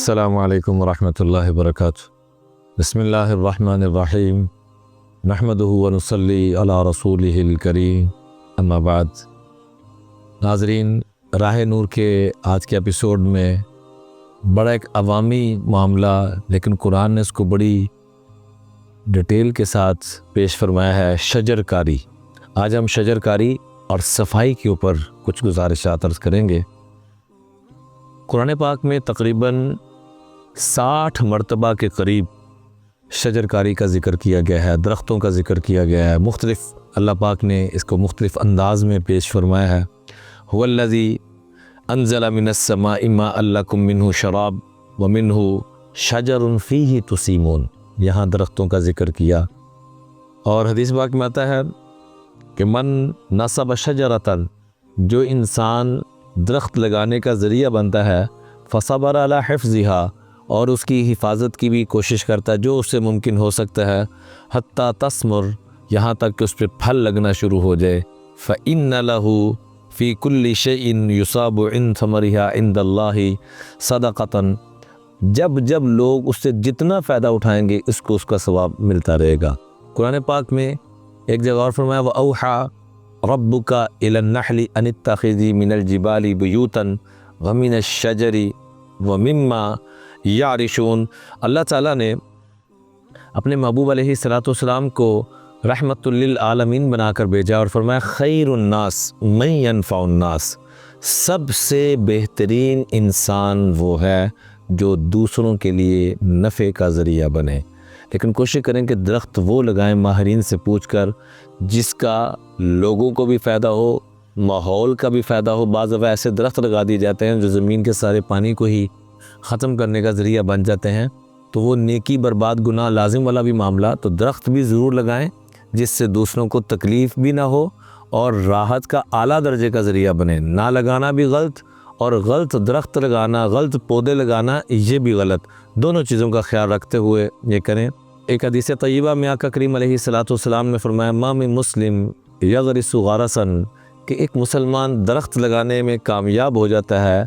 السلام علیکم ورحمۃ اللہ وبرکاتہ۔ بسم اللہ الرحمن الرحیم، نحمدہ ونصلی علی رسولہ الکریم، اما بعد۔ ناظرین، راہ نور کے آج کے ایپیسوڈ میں بڑا ایک عوامی معاملہ، لیکن قرآن نے اس کو بڑی ڈیٹیل کے ساتھ پیش فرمایا ہے، شجر کاری۔ آج ہم شجر کاری اور صفائی کے اوپر کچھ گزارشات عرض کریں گے۔ قرآن پاک میں تقریباً 60 مرتبہ کے قریب شجر کاری کا ذکر کیا گیا ہے، درختوں کا ذکر کیا گیا ہے۔ مختلف اللہ پاک نے اس کو مختلف انداز میں پیش فرمایا ہے۔ هو الذی انزل من السماء ماء لکم منہ شراب ومنہ شجر فیہ تسیمون، یہاں درختوں کا ذکر کیا۔ اور حدیث پاک میں آتا ہے کہ من نصب شجرۃ، جو انسان درخت لگانے کا ذریعہ بنتا ہے، فصبر علی حفظہا، اور اس کی حفاظت کی بھی کوشش کرتا ہے جو اس سے ممکن ہو سکتا ہے، حتی تثمر، یہاں تک کہ اس پہ پھل لگنا شروع ہو جائے، فإن له فی کل شیء یصاب عند ثمرها عند اللہ صدقۃ، جب لوگ اس سے جتنا فائدہ اٹھائیں گے اس کو اس کا ثواب ملتا رہے گا۔ قرآن پاک میں ایک جگہ اور فرمایا وَأَوْحَى رَبُّكَ إِلَى النَّحْلِ أَنِ اتَّخِذِي مِنَ الْجِبَالِ بُيُوتًا وَمِنَ الشَّجَرِ وَمِمَّا يَعْرِشُونَ، اللہ تعالیٰ نے اپنے محبوب علیہ السلام کو رحمت للعالمین بنا کر بھیجا اور فرمایا خیر الناس من ينفع الناس، سب سے بہترین انسان وہ ہے جو دوسروں کے لیے نفع کا ذریعہ بنے۔ لیکن کوشش کریں کہ درخت وہ لگائیں ماہرین سے پوچھ کر جس کا لوگوں کو بھی فائدہ ہو، ماحول کا بھی فائدہ ہو۔ بعض دفعہ ایسے درخت لگا دیے جاتے ہیں جو زمین کے سارے پانی کو ہی ختم کرنے کا ذریعہ بن جاتے ہیں، تو وہ نیکی برباد گناہ لازم والا بھی معاملہ۔ تو درخت بھی ضرور لگائیں جس سے دوسروں کو تکلیف بھی نہ ہو اور راحت کا اعلیٰ درجے کا ذریعہ بنے۔ نہ لگانا بھی غلط، اور غلط درخت لگانا، غلط پودے لگانا، یہ بھی غلط۔ دونوں چیزوں کا خیال رکھتے ہوئے یہ کریں۔ ایک حدیث طیبہ میں آقا کریم علیہ السلام نے فرمایا ما من مسلم یغرس غرسا، کہ ایک مسلمان درخت لگانے میں کامیاب ہو جاتا ہے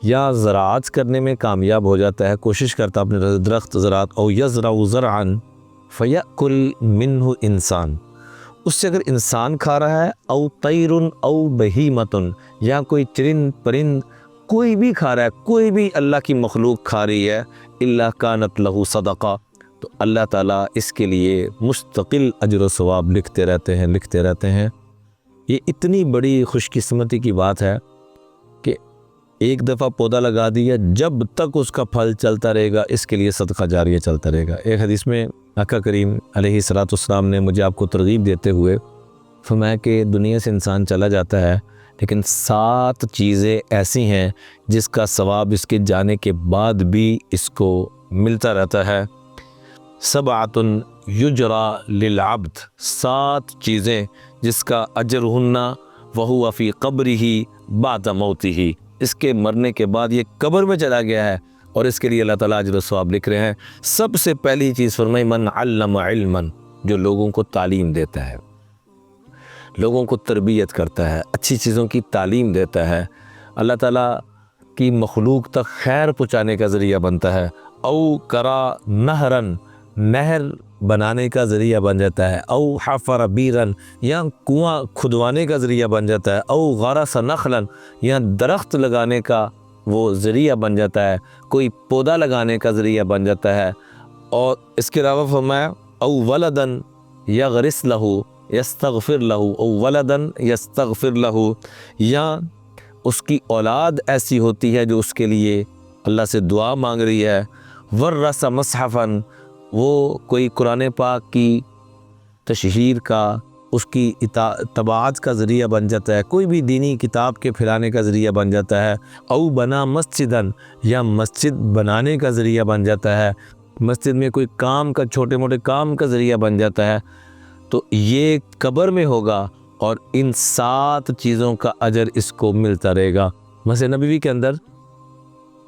یا زراعت کرنے میں کامیاب ہو جاتا ہے، کوشش کرتا اپنے درخت زراعت، او یزرع زرعا فیأکل منہ انسان، اس سے اگر انسان کھا رہا ہے، او طیر او بہیمۃ، یا کوئی چرند پرند کوئی بھی کھا رہا ہے، کوئی بھی اللہ کی مخلوق کھا رہی ہے، الا کانت لہ صدقہ، تو اللہ تعالیٰ اس کے لیے مستقل اجر و ثواب لکھتے رہتے ہیں۔ یہ اتنی بڑی خوش قسمتی کی بات ہے کہ ایک دفعہ پودا لگا دیا، جب تک اس کا پھل چلتا رہے گا اس کے لیے صدقہ جاریہ چلتا رہے گا۔ ایک حدیث میں آقا کریم علیہ السلام نے مجھے آپ کو ترغیب دیتے ہوئے فرمایا کہ دنیا سے انسان چلا جاتا ہے، لیکن 7 چیزیں ایسی ہیں جس کا ثواب اس کے جانے کے بعد بھی اس کو ملتا رہتا ہے۔ 7 یجری للعبد، 7 چیزیں جس کا اجر ہننا وہو فی قبرہ بعد موتہ، اس کے مرنے کے بعد یہ قبر میں چلا گیا ہے اور اس کے لیے اللہ تعالیٰ اجر و ثواب لکھ رہے ہیں۔ سب سے پہلی چیز فرمائی من علم علما، جو لوگوں کو تعلیم دیتا ہے، لوگوں کو تربیت کرتا ہے، اچھی چیزوں کی تعلیم دیتا ہے، اللہ تعالیٰ کی مخلوق تک خیر پہنچانے کا ذریعہ بنتا ہے۔ او کرا نہرن، نہر بنانے کا ذریعہ بن جاتا ہے، او حفر بیرن، یا کنواں کھدوانے کا ذریعہ بن جاتا ہے، او غرس نخلا، یا درخت لگانے کا وہ ذریعہ بن جاتا ہے، کوئی پودا لگانے کا ذریعہ بن جاتا ہے۔ اور اس کے علاوہ فرمایا او ولدن یغرس لہ یستغفر لہ، او ولدن یستغفر لہ، یا اس کی اولاد ایسی ہوتی ہے جو اس کے لیے اللہ سے دعا مانگ رہی ہے۔ ورث مصحفاً، وہ کوئی قرآن پاک کی تشہیر کا، اس کی طباعت کا ذریعہ بن جاتا ہے، کوئی بھی دینی کتاب کے پھیلانے کا ذریعہ بن جاتا ہے۔ او بنا مسجداً، یا مسجد بنانے کا ذریعہ بن جاتا ہے، مسجد میں کوئی کام کا، چھوٹے موٹے کام کا ذریعہ بن جاتا ہے، تو یہ قبر میں ہوگا اور ان 7 چیزوں کا اجر اس کو ملتا رہے گا۔ مسجد نبوی کے اندر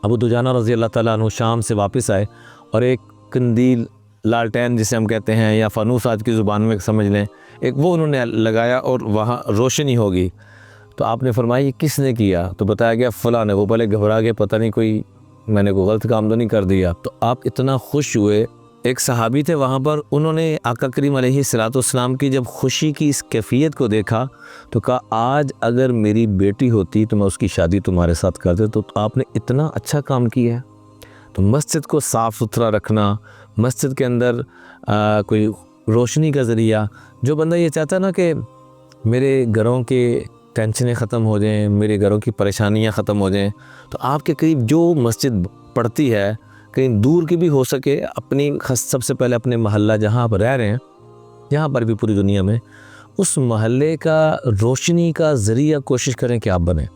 ابو دجانہ رضی اللہ تعالیٰ عنہ شام سے واپس آئے اور ایک قندیل، لالٹین جسے ہم کہتے ہیں، یا فانوس آج کی زبان میں سمجھ لیں، ایک وہ انہوں نے لگایا اور وہاں روشنی ہوگی۔ تو آپ نے فرمایا یہ کس نے کیا؟ تو بتایا گیا فلاں نے۔ وہ پہلے گھبرا گئے، پتہ نہیں کوئی میں نے کوئی غلط کام تو نہیں کر دیا؟ تو آپ اتنا خوش ہوئے۔ ایک صحابی تھے وہاں پر، انہوں نے آقا کریم علیہ الصلوۃ والسلام کی جب خوشی کی اس کیفیت کو دیکھا تو کہا آج اگر میری بیٹی ہوتی تو میں اس کی شادی تمہارے ساتھ کرتے۔ تو آپ نے اتنا اچھا کام کیا ہے۔ تو مسجد کو صاف ستھرا رکھنا، مسجد کے اندر کوئی روشنی کا ذریعہ، جو بندہ یہ چاہتا ہے نا کہ میرے گھروں کے ٹینشنیں ختم ہو جائیں، میرے گھروں کی پریشانیاں ختم ہو جائیں، تو آپ کے قریب جو مسجد پڑتی ہے کہیں دور کی بھی ہو سکے، اپنی سب سے پہلے اپنے محلہ جہاں آپ رہ رہے ہیں، جہاں پر بھی پوری دنیا میں، اس محلے کا روشنی کا ذریعہ کوشش کریں کہ آپ بنیں۔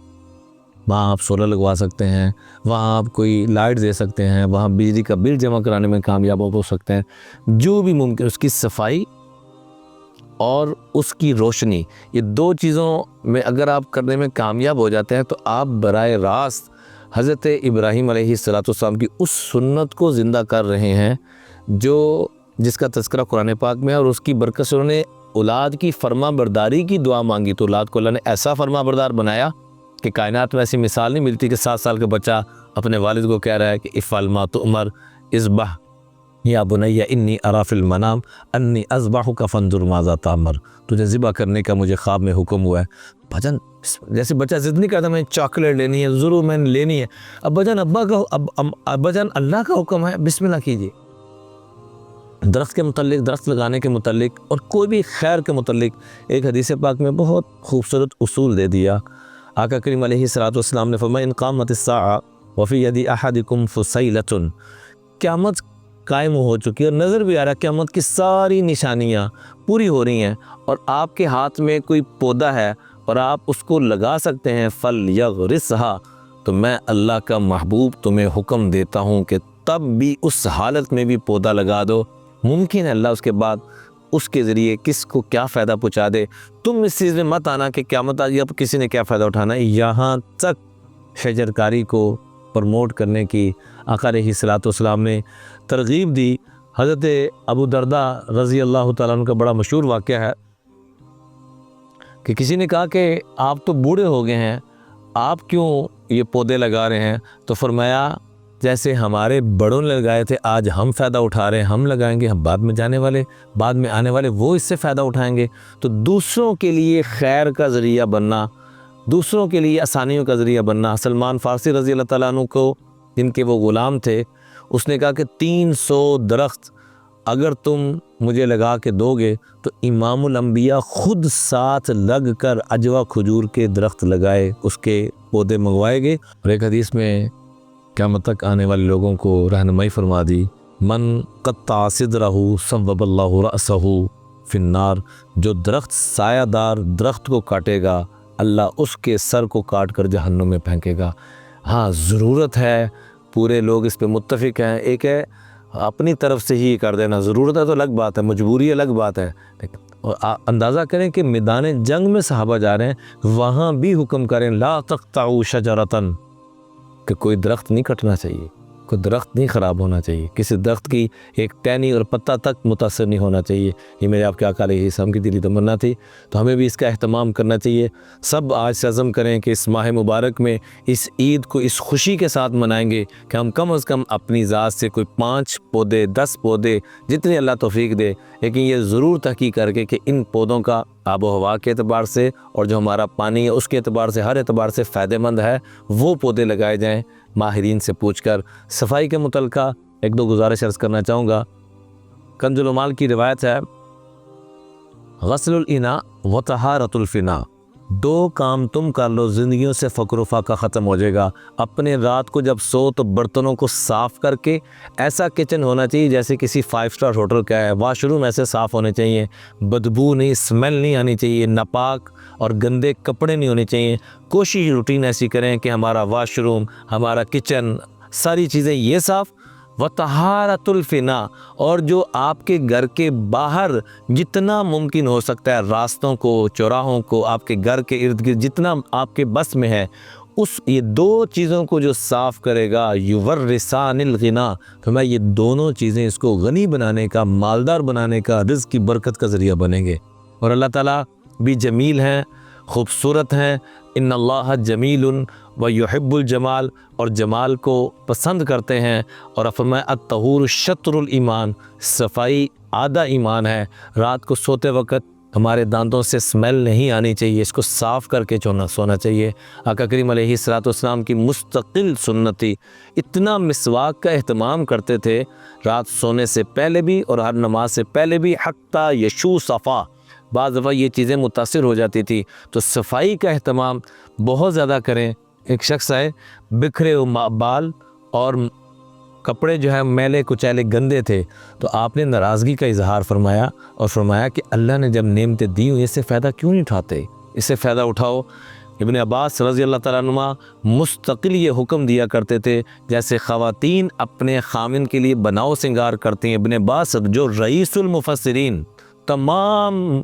وہاں آپ سولر لگوا سکتے ہیں، وہاں آپ کوئی لائٹ دے سکتے ہیں، وہاں بجلی کا بل جمع کرانے میں کامیاب ہو سکتے ہیں، جو بھی ممکن، اس کی صفائی اور اس کی روشنی، یہ دو چیزوں میں اگر آپ کرنے میں کامیاب ہو جاتے ہیں تو آپ براہ راست حضرت ابراہیم علیہ الصلوۃ والسلام کی اس سنت کو زندہ کر رہے ہیں جس کا تذکرہ قرآن پاک میں ہے، اور اس کی برکت سے انہوں نے اولاد کی فرما برداری کی دعا مانگی تو اولاد کو اللہ نے ایسا فرما بردار بنایا کہ کائنات میں ایسی مثال نہیں ملتی کہ 7 سال کا بچہ اپنے والد کو کہہ رہا ہے کہ افعل ما تؤمر اذبح یا بنی انی اری فی المنام انی اذبحک فانظر ماذا تؤمر، تجھے ذبح کرنے کا مجھے خواب میں حکم ہوا ہے۔ بھجن جیسے بچہ ضد نہیں کرتا میں چاکلیٹ لینی ہے، ضرور میں نے لینی ہے، اب بھجن ابا جان اللہ کا حکم ہے، بسم اللہ کیجیے۔ درخت کے متعلق، درخت لگانے کے متعلق اور کوئی بھی خیر کے متعلق ایک حدیث پاک میں بہت خوبصورت اصول دے دیا۔ آقا کریم علیہ الصلوۃ والسلام نے فرمایا ان قامت الساعہ وفی ید احدکم فسیلۃ، قیامت قائم ہو چکی ہے اور نظر بھی آ رہا ہے قیامت کی ساری نشانیاں پوری ہو رہی ہیں، اور آپ کے ہاتھ میں کوئی پودا ہے اور آپ اس کو لگا سکتے ہیں، فلیغرسھا، تو میں اللہ کا محبوب تمہیں حکم دیتا ہوں کہ تب بھی اس حالت میں بھی پودا لگا دو۔ ممکن ہے اللہ اس کے بعد اس کے ذریعے کس کو کیا فائدہ پہنچا دے۔ تم اس چیز میں مت آنا کہ قیامت آ گئی اب کسی نے کیا فائدہ اٹھانا ہے۔ یہاں تک شجرکاری کو پروموٹ کرنے کی آقا علیہ الصلوۃ والسلام نے ترغیب دی۔ حضرت ابو درداء رضی اللہ تعالیٰ عنہ کا بڑا مشہور واقعہ ہے کہ کسی نے کہا کہ آپ تو بوڑھے ہو گئے ہیں، آپ کیوں یہ پودے لگا رہے ہیں؟ تو فرمایا جیسے ہمارے بڑوں نے لگائے تھے آج ہم فائدہ اٹھا رہے ہیں، ہم لگائیں گے، ہم بعد میں آنے والے وہ اس سے فائدہ اٹھائیں گے۔ تو دوسروں کے لیے خیر کا ذریعہ بننا، دوسروں کے لیے آسانیوں کا ذریعہ بننا۔ سلمان فارسی رضی اللہ تعالیٰ عنہ کو، جن کے وہ غلام تھے، اس نے کہا کہ 300 درخت اگر تم مجھے لگا کے دو گے تو امام الانبیاء خود ساتھ لگ کر عجوہ کھجور کے درخت لگائے، اس کے پودے منگوائے گے۔ اور ایک حدیث میں قیامت تک آنے والے لوگوں کو رہنمائی فرما دی، من قطع صدرہ صوب اللہ رأسہ فی النار، جو درخت سایہ دار درخت کو کاٹے گا اللہ اس کے سر کو کاٹ کر جہنم میں پھینکے گا۔ ہاں ضرورت ہے، پورے لوگ اس پہ متفق ہیں، ایک ہے اپنی طرف سے ہی کر دینا، ضرورت ہے تو الگ بات ہے، مجبوری الگ بات ہے۔ اور اندازہ کریں کہ میدان جنگ میں صحابہ جا رہے ہیں، وہاں بھی حکم کریں لا تقطعوا شجرۃ، کہ کوئی درخت نہیں کٹنا چاہیے، کوئی درخت نہیں خراب ہونا چاہیے، کسی درخت کی ایک ٹہنی اور پتہ تک متاثر نہیں ہونا چاہیے۔ یہ میرے آپ کے آقا علیہ السلام کی دلی تمنا تھی، تو ہمیں بھی اس کا اہتمام کرنا چاہیے۔ سب آج سے عزم کریں کہ اس ماہ مبارک میں اس عید کو اس خوشی کے ساتھ منائیں گے کہ ہم کم از کم اپنی ذات سے کوئی 5 پودے 10 پودے جتنے اللہ توفیق دے، لیکن یہ ضرور تحقیق کر کے کہ ان پودوں کا آب و ہوا کے اعتبار سے اور جو ہمارا پانی ہے اس کے اعتبار سے، ہر اعتبار سے فائدہ مند ہے، وہ پودے لگائے جائیں۔ ماہرین سے پوچھ کر صفائی کے متعلقہ ایک دو گزارش عرض کرنا چاہوں گا۔ کنز العمال کی روایت ہے غسل الاناء و طہارت الفناء، 2 کام تم کر لو زندگیوں سے فقر و فاقہ ختم ہو جائے گا۔ اپنے رات کو جب سو تو برتنوں کو صاف کر کے، ایسا کچن ہونا چاہیے جیسے کسی 5 اسٹار ہوٹل کا ہے، واش روم ایسے صاف ہونے چاہیے، بدبو نہیں، اسمیل نہیں آنی چاہیے، ناپاک اور گندے کپڑے نہیں ہونے چاہیے۔ کوشش روٹین ایسی کریں کہ ہمارا واش روم، ہمارا کچن، ساری چیزیں یہ صاف۔ وطہارت الفناء، اور جو آپ کے گھر کے باہر جتنا ممکن ہو سکتا ہے، راستوں کو، چوراہوں کو، آپ کے گھر کے ارد گرد جتنا آپ کے بس میں ہے، یہ 2 چیزوں کو جو صاف کرے گا یورثان الغنا، تو میں یہ دونوں چیزیں اس کو غنی بنانے کا، مالدار بنانے کا، رزق کی برکت کا ذریعہ بنیں گے۔ اور اللہ تعالیٰ بھی جمیل ہیں، خوبصورت ہیں، ان اللہ جمیل وَيُحِبُّ الجمال، اور جمال کو پسند کرتے ہیں، اور فرمایا الطہور شطر الایمان، صفائی آدھا ایمان ہے۔ رات کو سوتے وقت ہمارے دانتوں سے اسمیل نہیں آنی چاہیے، اس کو صاف کر کے سونا چاہیے۔ آقا کریم علیہ السلام کی مستقل سنت تھی، اتنا مسواک کا اہتمام کرتے تھے رات سونے سے پہلے بھی اور ہر نماز سے پہلے بھی، حتیٰ یشو صفا، بعض دفعہ یہ چیزیں متاثر ہو جاتی تھی، تو صفائی کا اہتمام بہت زیادہ کریں۔ ایک شخص آئے، بکھرے ہوئے بال اور کپڑے جو ہے میلے کچیلے گندے تھے، تو آپ نے ناراضگی کا اظہار فرمایا اور فرمایا کہ اللہ نے جب نعمتیں دی ہوئی، اس سے فائدہ کیوں نہیں اٹھاتے؟ اس سے فائدہ اٹھاؤ۔ ابن عباس رضی اللہ تعالیٰ عنہ مستقل یہ حکم دیا کرتے تھے جیسے خواتین اپنے خامن کے لیے بناؤ سنگار کرتی ہیں۔ ابن عباس جو رئیس المفسرین، تمام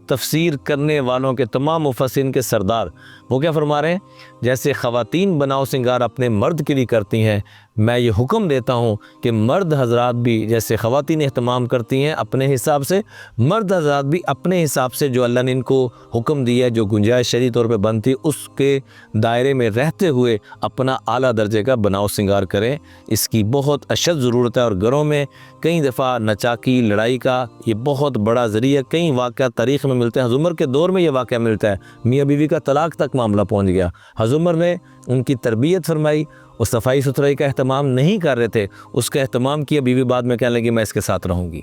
تفسیر کرنے والوں کے، تمام مفسرین کے سردار، وہ کیا فرما رہے ہیں؟ جیسے خواتین بناؤ سنگار اپنے مرد کے لیے کرتی ہیں، میں یہ حکم دیتا ہوں کہ مرد حضرات بھی جیسے خواتین اہتمام کرتی ہیں اپنے حساب سے، مرد حضرات بھی اپنے حساب سے جو اللہ نے ان کو حکم دیا ہے، جو گنجائش شرعی طور پہ بنتی، اس کے دائرے میں رہتے ہوئے اپنا اعلیٰ درجے کا بناؤ سنگار کریں۔ اس کی بہت اشد ضرورت ہے، اور گھروں میں کئی دفعہ نچاکی لڑائی کا یہ بہت بڑا ذریعہ، کئی واقعہ تاریخ میں ملتے ہیں۔ حضرت عمر کے دور میں یہ واقعہ ملتا ہے، میاں بیوی کا طلاق تک معاملہ پہنچ گیا۔ حضرت عمر نے ان کی تربیت فرمائی، وہ صفائی ستھرائی کا اہتمام نہیں کر رہے تھے، اس کا اہتمام کیا، بیوی بعد میں کہنے لگی میں اس کے ساتھ رہوں گی۔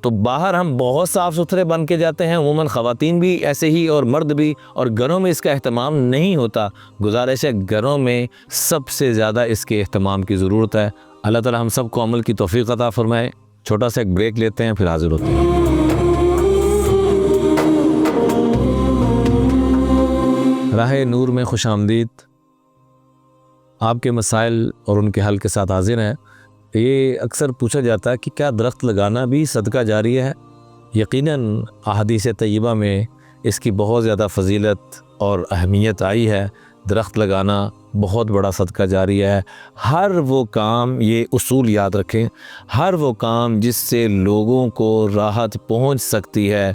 تو باہر ہم بہت صاف ستھرے بن کے جاتے ہیں، عموماً خواتین بھی ایسے ہی اور مرد بھی، اور گھروں میں اس کا اہتمام نہیں ہوتا۔ گزارش ہے گھروں میں سب سے زیادہ اس کے اہتمام کی ضرورت ہے۔ اللہ تعالی ہم سب کو عمل کی توفیق عطا فرمائے۔ چھوٹا سا ایک بریک لیتے ہیں، پھر حاضر ہوتے ہیں۔ راہ نور میں خوش آمدید، آپ کے مسائل اور ان کے حل کے ساتھ حاضر ہیں۔ یہ اکثر پوچھا جاتا ہے کہ کیا درخت لگانا بھی صدقہ جاریہ ہے؟ یقیناً احادیث طیبہ میں اس کی بہت زیادہ فضیلت اور اہمیت آئی ہے۔ درخت لگانا بہت بڑا صدقہ جاریہ ہے۔ ہر وہ کام، یہ اصول یاد رکھیں، ہر وہ کام جس سے لوگوں کو راحت پہنچ سکتی ہے،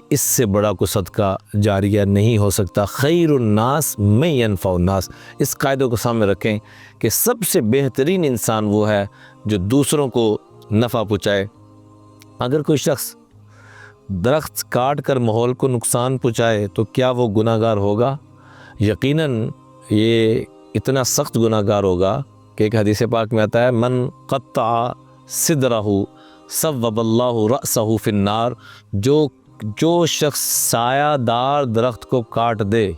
اس سے بڑا کوئی صدقہ جاریہ نہیں ہو سکتا۔ خیر الناس من ینفع الناس، اس قاعدے کو سامنے رکھیں کہ سب سے بہترین انسان وہ ہے جو دوسروں کو نفع پہنچائے۔ اگر کوئی شخص درخت کاٹ کر ماحول کو نقصان پہنچائے تو کیا وہ گناہ گار ہوگا؟ یقیناً یہ اتنا سخت گناہ گار ہوگا کہ ایک حدیث پاک میں آتا ہے من قطع صدرہ صوب اللہ رأسہ فی النار، جو شخص سایہ دار درخت کو کاٹ دے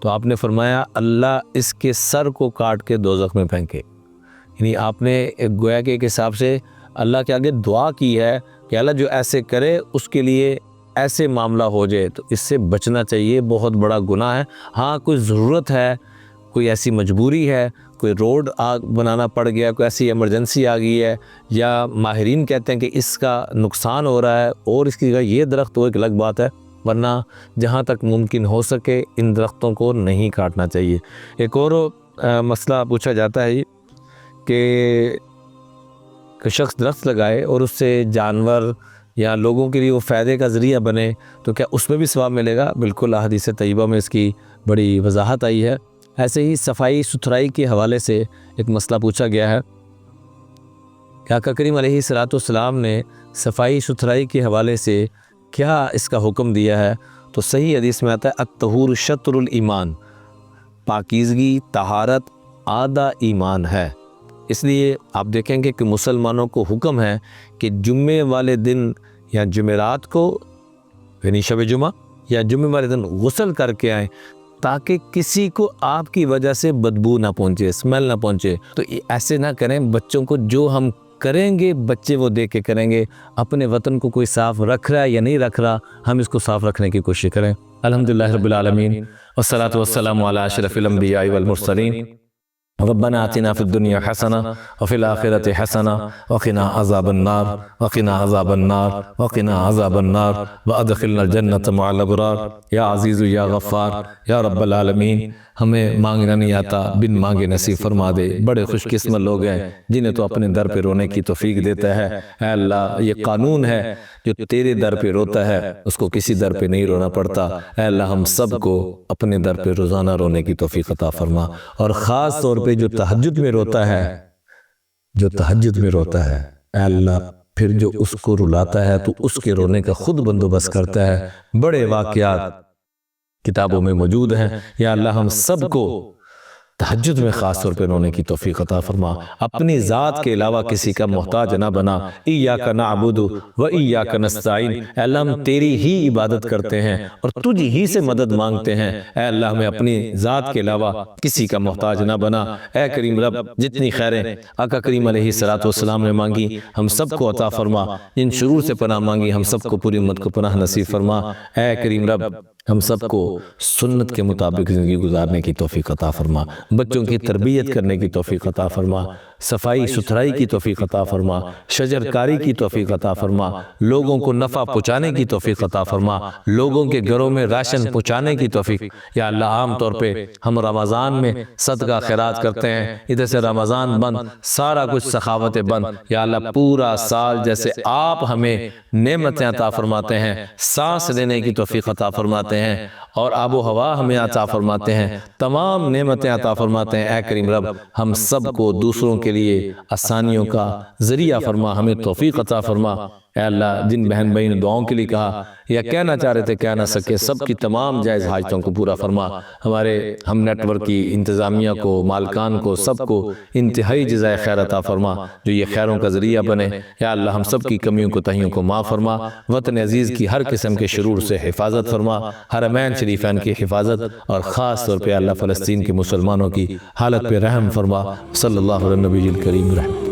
تو آپ نے فرمایا اللہ اس کے سر کو کاٹ کے دوزخ میں پھینکے۔ یعنی آپ نے ایک گویا کے ایک حساب سے اللہ کے آگے دعا کی ہے کہ اللہ جو ایسے کرے اس کے لیے ایسے معاملہ ہو جائے، تو اس سے بچنا چاہیے، بہت بڑا گناہ ہے۔ ہاں کوئی ضرورت ہے، کوئی ایسی مجبوری ہے، کوئی روڈ بنانا پڑ گیا، کوئی ایسی ایمرجنسی آ گئی ہے، یا ماہرین کہتے ہیں کہ اس کا نقصان ہو رہا ہے اور اس کی جگہ یہ درخت ہو، ایک الگ بات ہے، ورنہ جہاں تک ممکن ہو سکے ان درختوں کو نہیں کاٹنا چاہیے۔ ایک اور مسئلہ پوچھا جاتا ہے کہ شخص درخت لگائے اور اس سے جانور یا لوگوں کے لیے وہ فائدے کا ذریعہ بنے تو کیا اس میں بھی ثواب ملے گا؟ بالکل، احادیث طیبہ میں اس کی بڑی وضاحت آئی ہے۔ ایسے ہی صفائی ستھرائی کے حوالے سے ایک مسئلہ پوچھا گیا ہے کہ آقا کریم علیہ السلام نے صفائی ستھرائی کے حوالے سے کیا اس کا حکم دیا ہے؟ تو صحیح حدیث میں آتا ہے الطہور شطر الایمان، پاکیزگی، طہارت آدھا ایمان ہے۔ اس لیے آپ دیکھیں گے کہ مسلمانوں کو حکم ہے کہ جمعے والے دن یا جمعرات کو، یعنی شب جمعہ یا جمعے والے دن غسل کر کے آئیں تاکہ کسی کو آپ کی وجہ سے بدبو نہ پہنچے، اسمیل نہ پہنچے۔ تو ایسے نہ کریں، بچوں کو جو ہم کریں گے بچے وہ دیکھ کے کریں گے۔ اپنے وطن کو کوئی صاف رکھ رہا ہے یا نہیں رکھ رہا، ہم اس کو صاف رکھنے کی کوشش کریں۔ الحمدللہ رب العالمین والصلاة والسلام علی اشرف الانبیاء والمرسلین۔ ربنا آتنا فی الدنیا حسنہ وفی الآخرۃ حسنہ وقنا عذاب النار وقنا عذاب النار وقنا عذاب النار وادخلنا الجنۃ مع الابرار۔ یا عزیز یا غفار یا رب العالمین، ہمیں مانگنا نہیں آتا، بن مانگے نصیب فرما دے۔ بڑے خوش قسمت لوگ ہیں جنہیں تو اپنے در پہ رونے کی توفیق دیتا ہے۔ اے اللہ، یہ قانون ہے جو تیرے در پہ روتا ہے اس کو کسی در پہ نہیں رونا پڑتا۔ اے اللہ ہم سب کو اپنے در پہ روزانہ رونے کی توفیق عطا فرما، اور خاص طور پہ جو تہجد میں روتا ہے، اے اللہ پھر جو اس کو رلاتا ہے تو اس کے رونے کا خود بندوبست کرتا ہے۔ بڑے واقعات کتابوں میں موجود ہیں۔ یا اللہ ہم سب کو تہجد میں خاص طور پہ رونے کی توفیق عطا فرما، اپنی ذات کے علاوہ کسی کا محتاج نہ بنا۔ ایاک نعبد و ایاک نستعین، اے اللہ ہم تیری ہی عبادت کرتے ہیں اور تجھ ہی سے مدد مانگتے ہیں۔ اے اللہ ہمیں اپنی ذات کے علاوہ کسی کا محتاج نہ بنا۔ اے کریم رب، جتنی خیریں آقا کریم علیہ السلام نے مانگی ہم سب کو عطا فرما، جن شرور سے پناہ مانگی ہم سب کو پوری امت کو پناہ نصیب فرما۔ اے کریم رب، ہم سب کو سنت کے مطابق زندگی گزارنے کی توفیق عطا فرما، بچوں کی تربیت کرنے کی توفیق عطا فرما، صفائی ستھرائی کی توفیق عطا فرما، شجرکاری کی توفیق عطا فرما، لوگوں کو نفع پہنچانے کی توفیق عطا فرما، لوگوں کے گھروں میں راشن پہنچانے کی توفیق۔ یا اللہ عام طور پہ ہم رمضان میں صدقہ خیرات کرتے ہیں، ادھر سے رمضان بند، سارا کچھ سخاوتیں بند۔ یا اللہ پورا سال جیسے آپ ہمیں نعمتیں عطا فرماتے ہیں، سانس لینے کی توفیق عطا فرماتے ہیں اور آب و ہوا ہمیں عطا فرماتے ہیں، تمام نعمتیں عطا فرماتے ہیں۔ اے کریم رب، ہم سب کو دوسروں کے لیے آسانیوں کا ذریعہ فرما، ہمیں توفیق عطا فرما۔ اے اللہ جن بہن بھائی نے دعاؤں کے لیے کہا یا کہنا چاہ رہے تھے کہہ نہ سکے، سب کی تمام جائز حاجتوں کو پورا فرما۔ ہم نیٹ ورک کی انتظامیہ کو، مالکان کو، سب کو انتہائی جزائے خیر عطا فرما، جو یہ خیروں کا ذریعہ بنے۔ یا اللہ ہم سب کی کمیوں کو تہیوں کو معاف فرما، وطن عزیز کی ہر قسم کے شرور سے حفاظت فرما، حرمین شریفین کی حفاظت، اور خاص طور پہ اللہ فلسطین کے مسلمانوں کی حالت پہ رحم فرما۔ صلی اللہ علیہ نبی الکریم رحمۃ۔